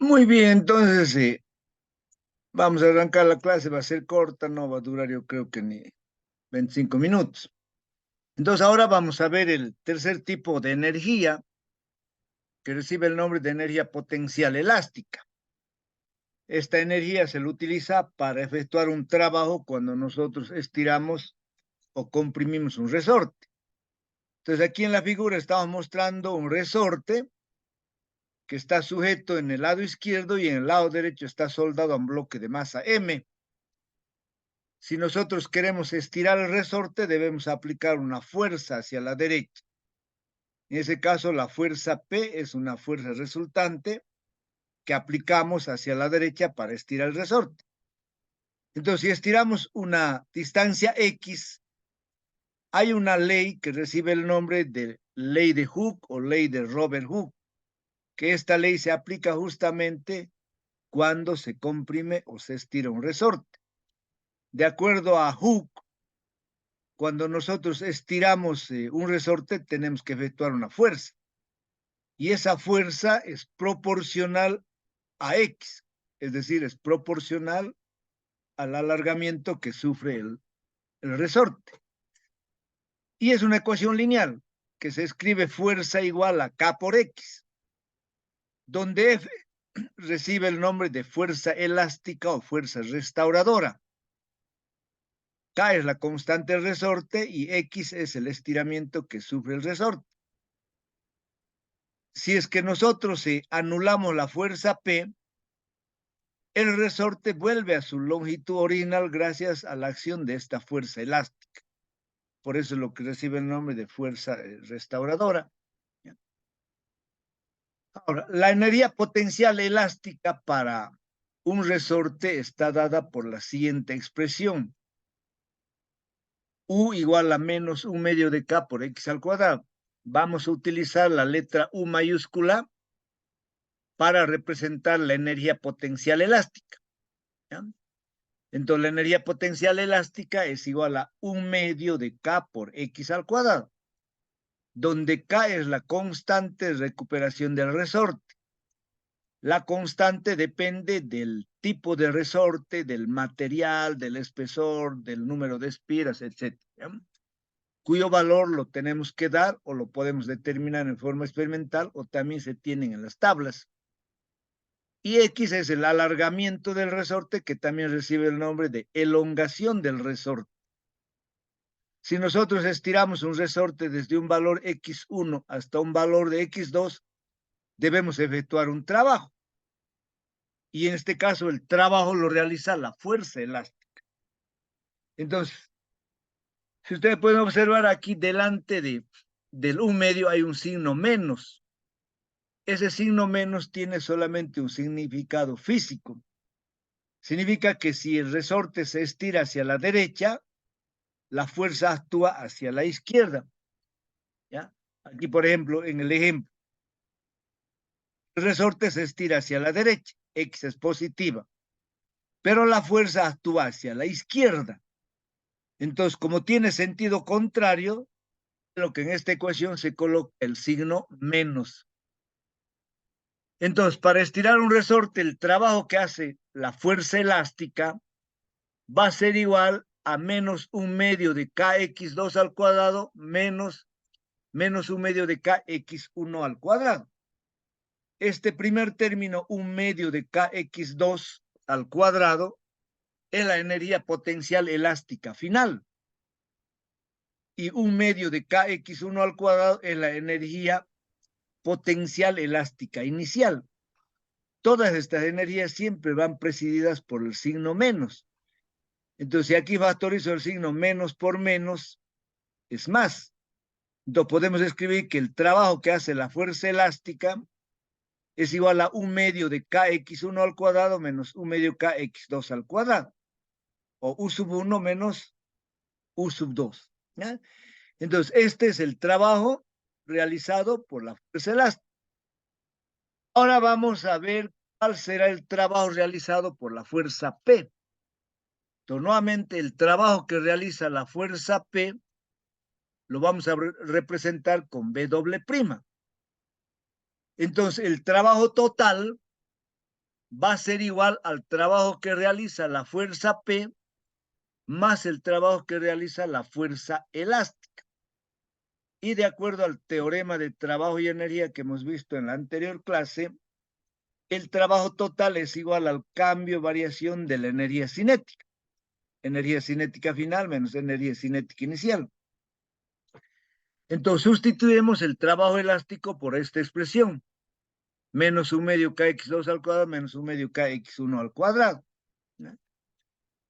Muy bien, entonces vamos a arrancar la clase, va a ser corta, no va a durar yo creo que ni 25 minutos. Entonces ahora vamos a ver el tercer tipo de energía que recibe el nombre de energía potencial elástica. Esta energía se la utiliza para efectuar un trabajo cuando nosotros estiramos o comprimimos un resorte. Entonces aquí en la figura estamos mostrando un resorte que está sujeto en el lado izquierdo y en el lado derecho está soldado a un bloque de masa M. Si nosotros queremos estirar el resorte, debemos aplicar una fuerza hacia la derecha. En ese caso, la fuerza P es una fuerza resultante que aplicamos hacia la derecha para estirar el resorte. Entonces, si estiramos una distancia X, hay una ley que recibe el nombre de ley de Hooke o ley de Robert Hooke, que esta ley se aplica justamente cuando se comprime o se estira un resorte. De acuerdo a Hooke, cuando nosotros estiramos un resorte, tenemos que efectuar una fuerza. Y esa fuerza es proporcional a X, es decir, es proporcional al alargamiento que sufre el resorte. Y es una ecuación lineal que se escribe fuerza igual a K por X, donde F recibe el nombre de fuerza elástica o fuerza restauradora. K es la constante del resorte y X es el estiramiento que sufre el resorte. Si es que nosotros anulamos la fuerza P, el resorte vuelve a su longitud original gracias a la acción de esta fuerza elástica. Por eso es lo que recibe el nombre de fuerza restauradora. Ahora, la energía potencial elástica para un resorte está dada por la siguiente expresión. U igual a menos 1/2 de K por X al cuadrado. Vamos a utilizar la letra U mayúscula para representar la energía potencial elástica. ¿Ya? Entonces la energía potencial elástica es igual a 1/2 de K por X al cuadrado, donde K es la constante de recuperación del resorte. La constante depende del tipo de resorte, del material, del espesor, del número de espiras, etcétera, cuyo valor lo tenemos que dar o lo podemos determinar en forma experimental o también se tienen en las tablas. Y X es el alargamiento del resorte que también recibe el nombre de elongación del resorte. Si nosotros estiramos un resorte desde un valor X1 hasta un valor de X2, debemos efectuar un trabajo. Y en este caso el trabajo lo realiza la fuerza elástica. Entonces, si ustedes pueden observar aquí delante del 1/2 hay un signo menos. Ese signo menos tiene solamente un significado físico. Significa que si el resorte se estira hacia la derecha, la fuerza actúa hacia la izquierda. ¿Ya? Aquí, por ejemplo, en el ejemplo, el resorte se estira hacia la derecha, X es positiva, pero la fuerza actúa hacia la izquierda. Entonces, como tiene sentido contrario, lo que en esta ecuación se coloca el signo menos. Entonces, para estirar un resorte, el trabajo que hace la fuerza elástica va a ser igual a menos 1/2 de kx2 al cuadrado menos 1/2 de kx1 al cuadrado. Este primer término, 1/2 de kx2 al cuadrado, es la energía potencial elástica final. Y 1/2 de kx1 al cuadrado es la energía potencial elástica inicial. Todas estas energías siempre van presididas por el signo menos. Entonces, si aquí factorizo el signo menos por menos, es más. Entonces, podemos escribir que el trabajo que hace la fuerza elástica es igual a 1/2 de kx1 al cuadrado menos 1/2 kx2 al cuadrado. O u sub 1 menos u sub 2. ¿Ya? Entonces, este es el trabajo realizado por la fuerza elástica. Ahora vamos a ver cuál será el trabajo realizado por la fuerza P. Entonces, nuevamente, el trabajo que realiza la fuerza P lo vamos a representar con B doble prima. Entonces, el trabajo total va a ser igual al trabajo que realiza la fuerza P más el trabajo que realiza la fuerza elástica. Y de acuerdo al teorema de trabajo y energía que hemos visto en la anterior clase, el trabajo total es igual al cambio variación de la energía cinética. Energía cinética final menos energía cinética inicial. Entonces sustituimos el trabajo elástico por esta expresión. Menos un medio kx2 al cuadrado menos un medio kx1 al cuadrado. ¿No?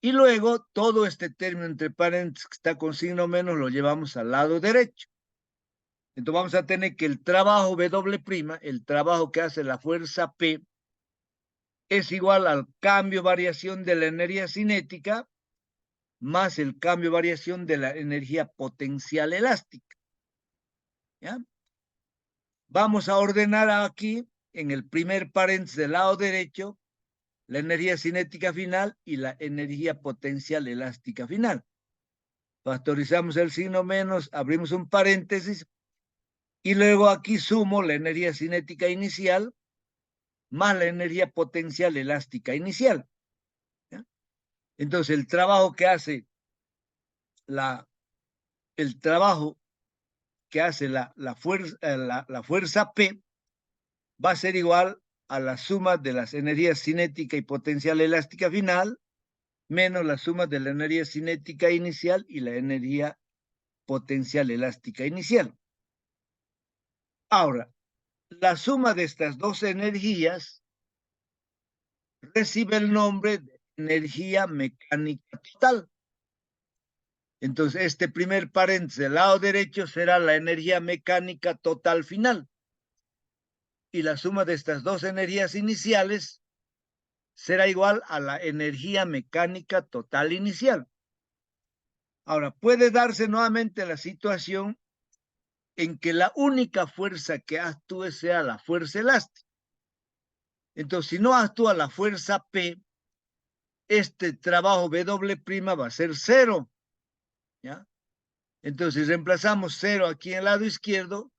Y luego todo este término entre paréntesis que está con signo menos lo llevamos al lado derecho. Entonces vamos a tener que el trabajo W', el trabajo que hace la fuerza P, es igual al cambio variación de la energía cinética más el cambio variación de la energía potencial elástica. ¿Ya? Vamos a ordenar aquí en el primer paréntesis del lado derecho la energía cinética final y la energía potencial elástica final. Factorizamos el signo menos, abrimos un paréntesis y luego aquí sumo la energía cinética inicial más la energía potencial elástica inicial. ¿Ya? Entonces el trabajo que hace la fuerza P va a ser igual a la suma de las energías cinética y potencial elástica final menos la suma de la energía cinética inicial y la energía potencial elástica inicial. Ahora, la suma de estas dos energías recibe el nombre de energía mecánica total. Entonces, este primer paréntesis del lado derecho será la energía mecánica total final. Y la suma de estas dos energías iniciales será igual a la energía mecánica total inicial. Ahora, puede darse nuevamente la situación en que la única fuerza que actúe sea la fuerza elástica. Entonces, si no actúa la fuerza P, este trabajo W' va a ser cero. ¿Ya? Entonces, reemplazamos cero aquí en el lado izquierdo,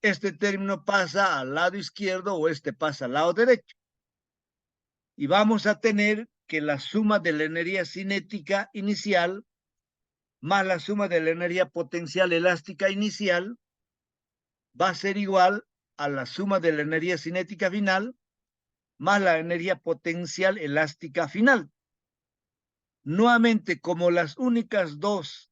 este término pasa al lado izquierdo o este pasa al lado derecho. Y vamos a tener que la suma de la energía cinética inicial más la suma de la energía potencial elástica inicial va a ser igual a la suma de la energía cinética final más la energía potencial elástica final. Nuevamente, como las únicas dos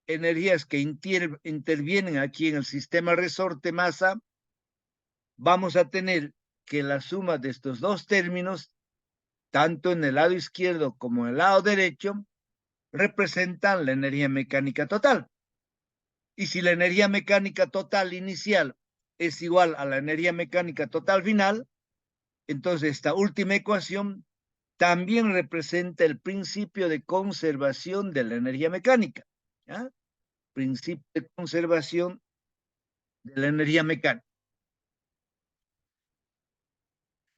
energías que intervienen aquí en el sistema resorte-masa, vamos a tener que la suma de estos dos términos, tanto en el lado izquierdo como en el lado derecho, representan la energía mecánica total. Y si la energía mecánica total inicial es igual a la energía mecánica total final, entonces esta última ecuación también representa el principio de conservación de la energía mecánica. ¿Ya? Principio de conservación de la energía mecánica.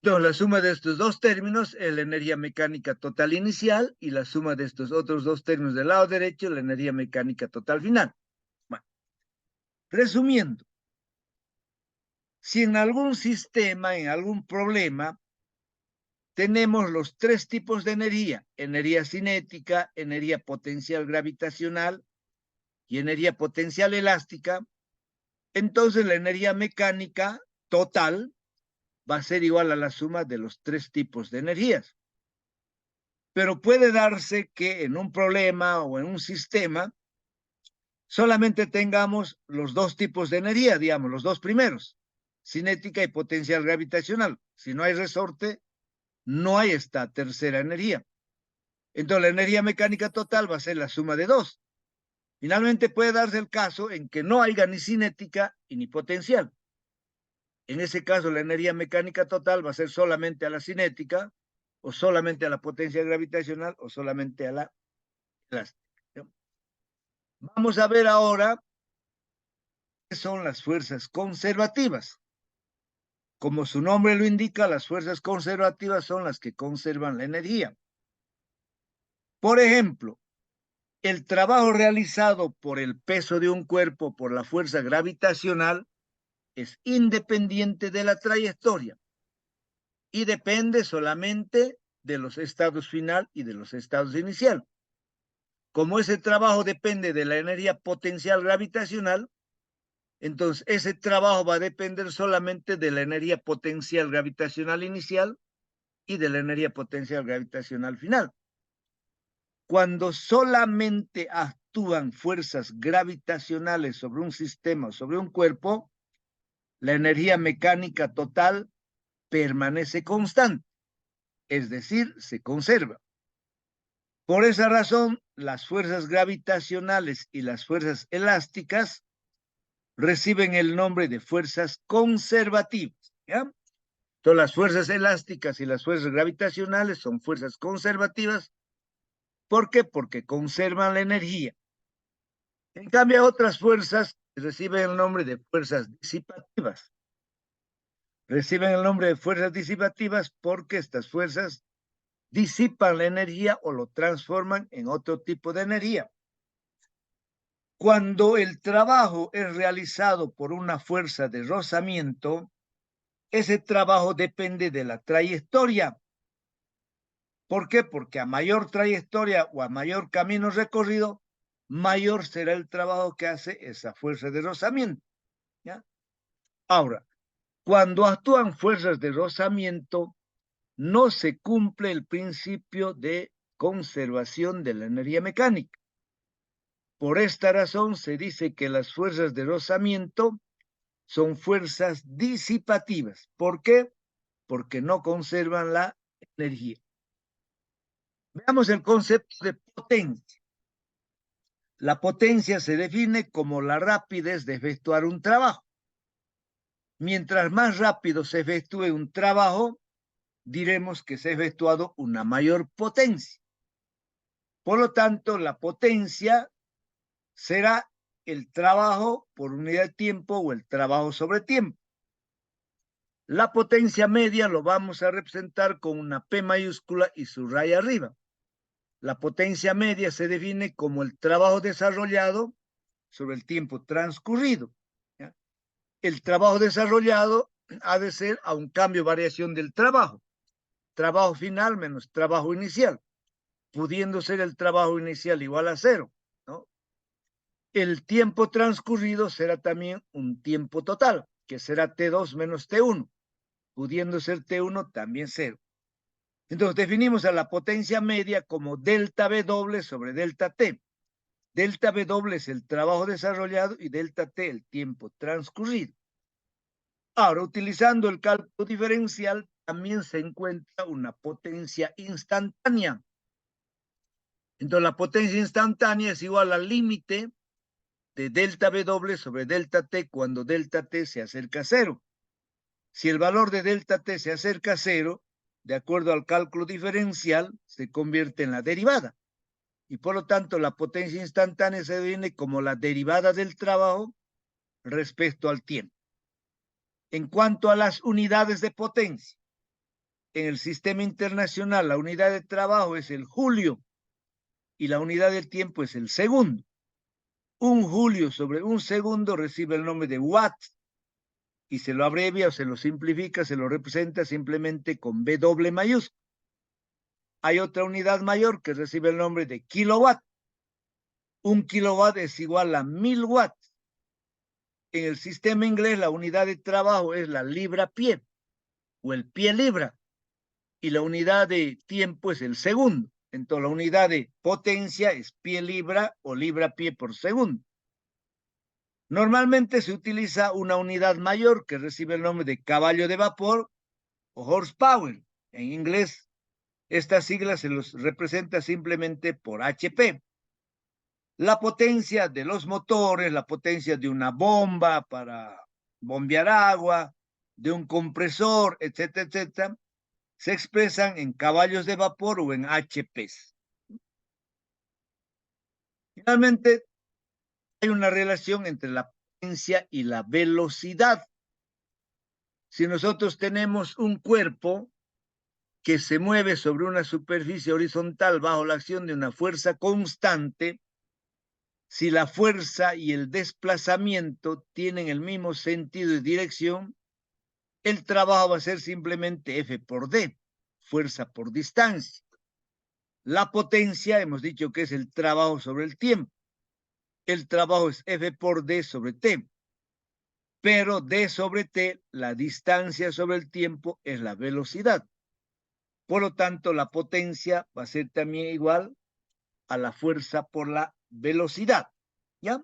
Entonces, la suma de estos dos términos es la energía mecánica total inicial y la suma de estos otros dos términos del lado derecho, la energía mecánica total final. Bueno, resumiendo, si en algún sistema, en algún problema, tenemos los tres tipos de energía cinética, energía potencial gravitacional y energía potencial elástica, entonces la energía mecánica total va a ser igual a la suma de los tres tipos de energías. Pero puede darse que en un problema o en un sistema solamente tengamos los dos tipos de energía, digamos, los dos primeros, cinética y potencial gravitacional. Si no hay resorte, no hay esta tercera energía. Entonces la energía mecánica total va a ser la suma de dos. Finalmente puede darse el caso en que no haya ni cinética y ni potencial. En ese caso la energía mecánica total va a ser solamente a la cinética o solamente a la potencia gravitacional o solamente a la elástica. Vamos a ver ahora qué son las fuerzas conservativas. Como su nombre lo indica, las fuerzas conservativas son las que conservan la energía. Por ejemplo, el trabajo realizado por el peso de un cuerpo por la fuerza gravitacional es independiente de la trayectoria y depende solamente de los estados final y de los estados inicial. Como ese trabajo depende de la energía potencial gravitacional, entonces ese trabajo va a depender solamente de la energía potencial gravitacional inicial y de la energía potencial gravitacional final. Cuando solamente actúan fuerzas gravitacionales sobre un sistema, sobre un cuerpo, la energía mecánica total permanece constante, es decir, se conserva. Por esa razón, las fuerzas gravitacionales y las fuerzas elásticas reciben el nombre de fuerzas conservativas, ¿ya? Entonces, las fuerzas elásticas y las fuerzas gravitacionales son fuerzas conservativas. ¿Por qué? Porque conservan la energía. En cambio, otras fuerzas reciben el nombre de fuerzas disipativas. Reciben el nombre de fuerzas disipativas porque estas fuerzas disipan la energía o lo transforman en otro tipo de energía. Cuando el trabajo es realizado por una fuerza de rozamiento, ese trabajo depende de la trayectoria. ¿Por qué? Porque a mayor trayectoria o a mayor camino recorrido, mayor será el trabajo que hace esa fuerza de rozamiento, ¿ya? Ahora, cuando actúan fuerzas de rozamiento, no se cumple el principio de conservación de la energía mecánica. Por esta razón se dice que las fuerzas de rozamiento son fuerzas disipativas. ¿Por qué? Porque no conservan la energía. Veamos el concepto de potencia. La potencia se define como la rapidez de efectuar un trabajo. Mientras más rápido se efectúe un trabajo, diremos que se ha efectuado una mayor potencia. Por lo tanto, la potencia será el trabajo por unidad de tiempo o el trabajo sobre tiempo. La potencia media lo vamos a representar con una P mayúscula y su raya arriba. La potencia media se define como el trabajo desarrollado sobre el tiempo transcurrido, ¿ya? El trabajo desarrollado ha de ser a un cambio o variación del trabajo. Trabajo final menos trabajo inicial, pudiendo ser el trabajo inicial igual a 0, ¿no? El tiempo transcurrido será también un tiempo total, que será T2 menos T1, pudiendo ser T1 también 0. Entonces definimos a la potencia media como delta W sobre delta T. Delta W es el trabajo desarrollado y delta T el tiempo transcurrido. Ahora, utilizando el cálculo diferencial, también se encuentra una potencia instantánea. Entonces, la potencia instantánea es igual al límite de delta W sobre delta T cuando delta T se acerca a 0. Si el valor de delta T se acerca a 0, de acuerdo al cálculo diferencial, se convierte en la derivada. Y por lo tanto, la potencia instantánea se define como la derivada del trabajo respecto al tiempo. En cuanto a las unidades de potencia, en el sistema internacional la unidad de trabajo es el julio y la unidad del tiempo es el segundo. Un julio sobre un segundo recibe el nombre de watt y se lo abrevia o se lo simplifica, se lo representa simplemente con W mayúscula. Hay otra unidad mayor que recibe el nombre de kilowatt. Un kilowatt es igual a 1000 watts. En el sistema inglés la unidad de trabajo es la libra-pie o el pie-libra y la unidad de tiempo es el segundo. Entonces la unidad de potencia es pie-libra o libra-pie por segundo. Normalmente se utiliza una unidad mayor que recibe el nombre de caballo de vapor o horsepower. En inglés, estas siglas se los representa simplemente por HP. La potencia de los motores, la potencia de una bomba para bombear agua, de un compresor, etcétera, etcétera, se expresan en caballos de vapor o en HPs. Finalmente, hay una relación entre la potencia y la velocidad. Si nosotros tenemos un cuerpo que se mueve sobre una superficie horizontal bajo la acción de una fuerza constante, si la fuerza y el desplazamiento tienen el mismo sentido y dirección, el trabajo va a ser simplemente F por D, fuerza por distancia. La potencia, hemos dicho que es el trabajo sobre el tiempo. El trabajo es F por D sobre T. Pero D sobre T, la distancia sobre el tiempo, es la velocidad. Por lo tanto, la potencia va a ser también igual a la fuerza por la velocidad. ¿Ya?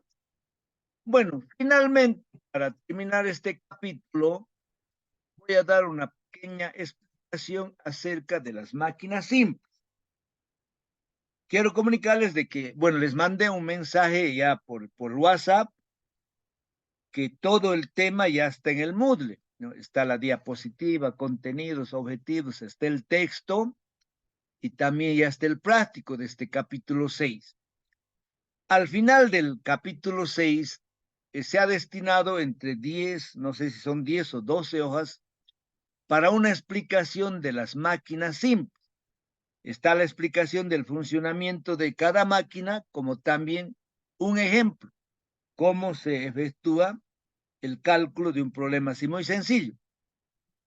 Bueno, finalmente, para terminar este capítulo, voy a dar una pequeña explicación acerca de las máquinas simples. Quiero comunicarles de que, bueno, les mandé un mensaje ya por WhatsApp, que todo el tema ya está en el Moodle, ¿no? Está la diapositiva, contenidos, objetivos, está el texto y también ya está el práctico de este capítulo 6. Al final del capítulo 6 se ha destinado entre 10, no sé si son 10 o 12 hojas, para una explicación de las máquinas simples. Está la explicación del funcionamiento de cada máquina, como también un ejemplo, cómo se efectúa el cálculo de un problema así muy sencillo.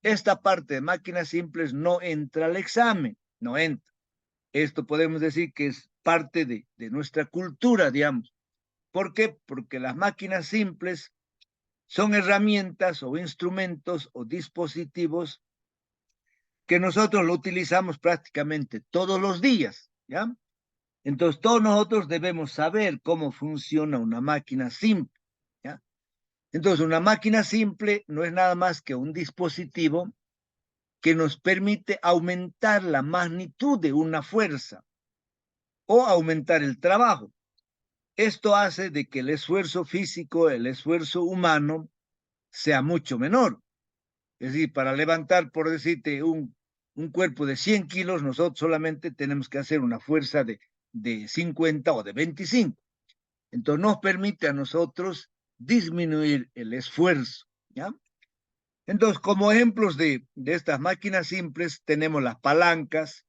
Esta parte de máquinas simples no entra al examen, no entra. Esto podemos decir que es parte de nuestra cultura, digamos. ¿Por qué? Porque las máquinas simples son herramientas o instrumentos o dispositivos que nosotros lo utilizamos prácticamente todos los días, ¿ya? Entonces, todos nosotros debemos saber cómo funciona una máquina simple, ¿ya? Entonces, una máquina simple no es nada más que un dispositivo que nos permite aumentar la magnitud de una fuerza o aumentar el trabajo. Esto hace de que el esfuerzo físico, el esfuerzo humano, sea mucho menor. Es decir, para levantar, por decirte, un cuerpo de 100 kilos, nosotros solamente tenemos que hacer una fuerza de 50 o de 25. Entonces nos permite a nosotros disminuir el esfuerzo, ¿ya? Entonces, como ejemplos de estas máquinas simples, tenemos las palancas,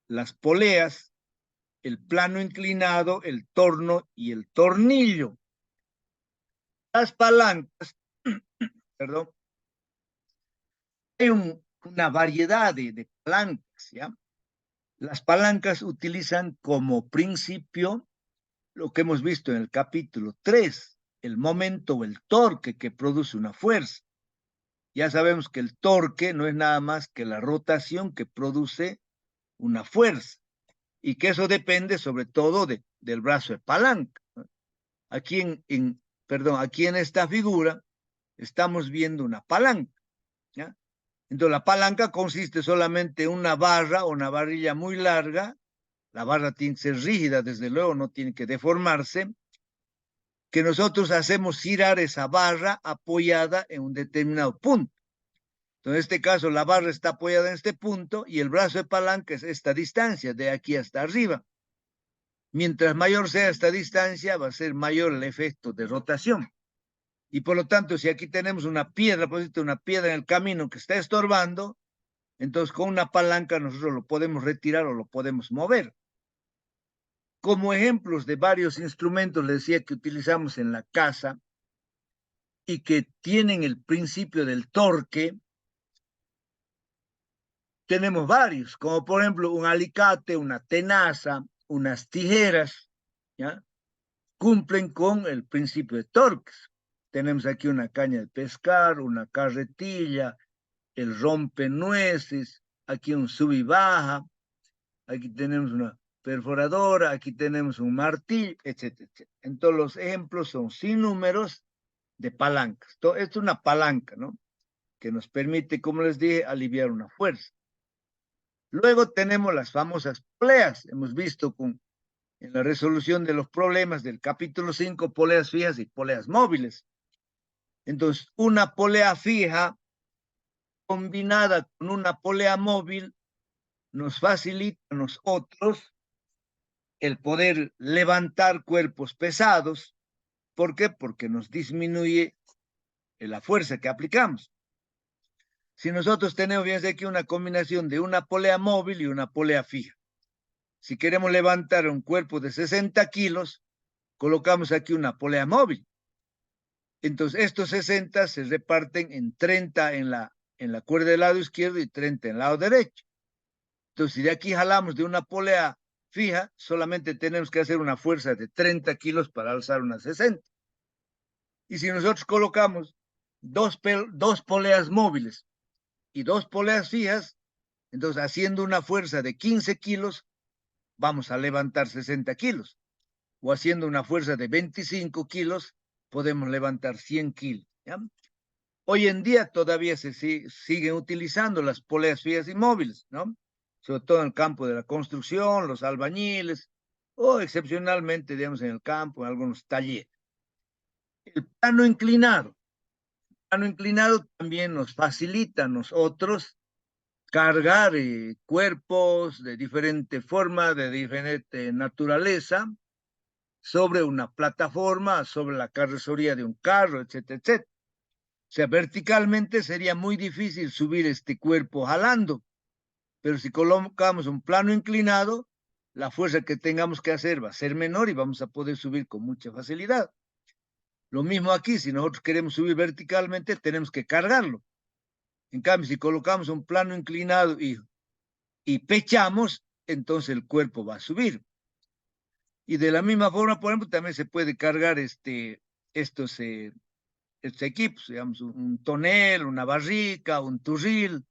las poleas, el plano inclinado, el torno y el tornillo. Las palancas, perdón, hay una variedad de palancas, ¿ya? Las palancas utilizan como principio lo que hemos visto en el capítulo 3, el momento o el torque que produce una fuerza. Ya sabemos que el torque no es nada más que la rotación que produce una fuerza y que eso depende sobre todo del brazo de palanca. Aquí aquí en esta figura estamos viendo una palanca, ¿ya? Entonces la palanca consiste solamente en una barra o una varilla muy larga. La barra tiene que ser rígida, desde luego, no tiene que deformarse, que nosotros hacemos girar esa barra apoyada en un determinado punto. Entonces, en este caso, la barra está apoyada en este punto y el brazo de palanca es esta distancia, de aquí hasta arriba. Mientras mayor sea esta distancia, va a ser mayor el efecto de rotación. Y por lo tanto, si aquí tenemos una piedra, por ejemplo, una piedra en el camino que está estorbando, entonces con una palanca nosotros lo podemos retirar o lo podemos mover. Como ejemplos de varios instrumentos, les decía que utilizamos en la casa y que tienen el principio del torque, tenemos varios, como por ejemplo un alicate, una tenaza, unas tijeras, ¿ya? Cumplen con el principio de torques. Tenemos aquí una caña de pescar, una carretilla, el rompenueces, aquí un sub y baja, aquí tenemos una perforadora, aquí tenemos un martillo, etcétera, etcétera. Entonces los ejemplos son sin números de palancas. Esto es una palanca, ¿no? Que nos permite, como les dije, aliviar una fuerza. Luego tenemos las famosas poleas. Hemos visto en la resolución de los problemas del capítulo 5, poleas fijas y poleas móviles. Entonces, una polea fija combinada con una polea móvil nos facilita a nosotros el poder levantar cuerpos pesados. ¿Por qué? Porque nos disminuye la fuerza que aplicamos. Si nosotros tenemos, fíjense aquí, una combinación de una polea móvil y una polea fija. Si queremos levantar un cuerpo de 60 kilos, colocamos aquí una polea móvil. Entonces, estos 60 se reparten en 30 en en la cuerda del lado izquierdo y 30 en el lado derecho. Entonces, si de aquí jalamos de una polea fija, solamente tenemos que hacer una fuerza de 30 kilos para alzar una 60. Y si nosotros colocamos dos poleas móviles y dos poleas fijas, entonces haciendo una fuerza de 15 kilos, vamos a levantar 60 kilos. O haciendo una fuerza de 25 kilos, podemos levantar 100 kilos. ¿Ya? Hoy en día todavía se siguen utilizando las poleas fijas y móviles, ¿no? Sobre todo en el campo de la construcción, los albañiles, o excepcionalmente, digamos, en el campo, en algunos talleres. El plano inclinado. El plano inclinado también nos facilita a nosotros cargar cuerpos de diferente forma, de diferente naturaleza, sobre una plataforma, sobre la carrocería de un carro, etcétera, etcétera. O sea, verticalmente sería muy difícil subir este cuerpo jalando, pero si colocamos un plano inclinado, la fuerza que tengamos que hacer va a ser menor y vamos a poder subir con mucha facilidad. Lo mismo aquí, si nosotros queremos subir verticalmente, tenemos que cargarlo. En cambio, si colocamos un plano inclinado y pechamos, entonces el cuerpo va a subir. Y de la misma forma, por ejemplo, también se puede cargar estos equipos, digamos, un tonel, una barrica, un turril.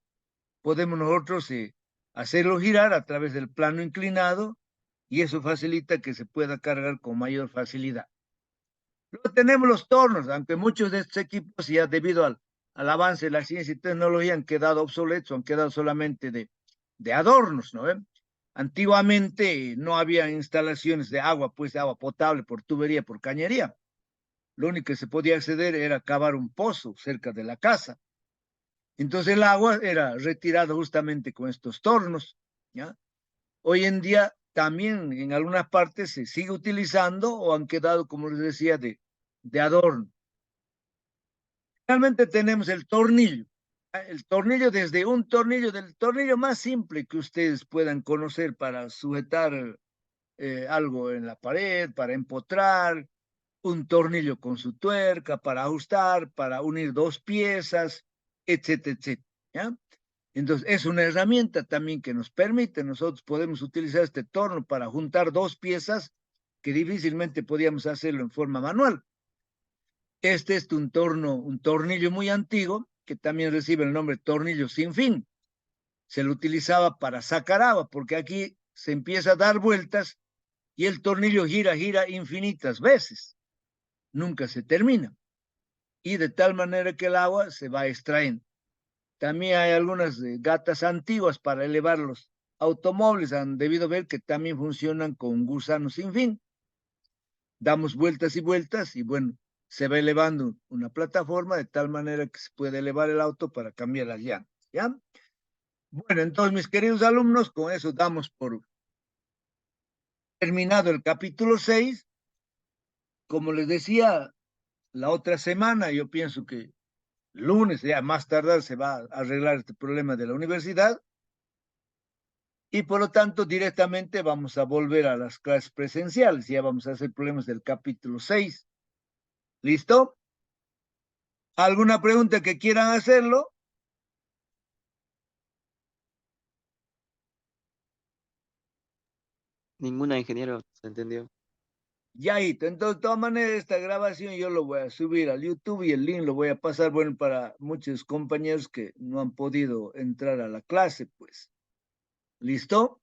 Podemos nosotros hacerlo girar a través del plano inclinado y eso facilita que se pueda cargar con mayor facilidad. Luego tenemos los tornos, aunque muchos de estos equipos ya debido al avance de la ciencia y tecnología han quedado obsoletos, han quedado solamente de adornos, ¿no? Antiguamente no había instalaciones de agua, pues de agua potable por tubería, por cañería. Lo único que se podía acceder era cavar un pozo cerca de la casa. Entonces el agua era retirada justamente con estos tornos, ¿ya? Hoy en día también en algunas partes se sigue utilizando o han quedado, como les decía, de adorno. Realmente tenemos el tornillo. El tornillo desde un tornillo, del tornillo más simple que ustedes puedan conocer para sujetar algo en la pared, para empotrar, un tornillo con su tuerca, para ajustar, para unir dos piezas, etcétera, etcétera. ¿Ya? Entonces, es una herramienta también que nos permite, nosotros podemos utilizar este torno para juntar dos piezas que difícilmente podíamos hacerlo en forma manual. Este es un tornillo muy antiguo que también recibe el nombre tornillo sin fin. Se lo utilizaba para sacar agua, porque aquí se empieza a dar vueltas y el tornillo gira infinitas veces. Nunca se termina. Y de tal manera que el agua se va extrayendo. También hay algunas gatas antiguas para elevar los automóviles. Han debido ver que también funcionan con gusanos sin fin. Damos vueltas y vueltas y bueno, se va elevando una plataforma de tal manera que se puede elevar el auto para cambiar las llantas. ¿Ya? Bueno, entonces, mis queridos alumnos, con eso damos por terminado el capítulo 6. Como les decía, la otra semana, yo pienso que lunes, ya más tardar, se va a arreglar este problema de la universidad. Y por lo tanto, directamente vamos a volver a las clases presenciales. Ya vamos a hacer problemas del capítulo 6. ¿Listo? ¿Alguna pregunta que quieran hacerlo? Ninguna, ingeniero, se entendió. Ya, entonces, de todas maneras, esta grabación yo lo voy a subir al YouTube y el link lo voy a pasar, bueno, para muchos compañeros que no han podido entrar a la clase, pues. ¿Listo?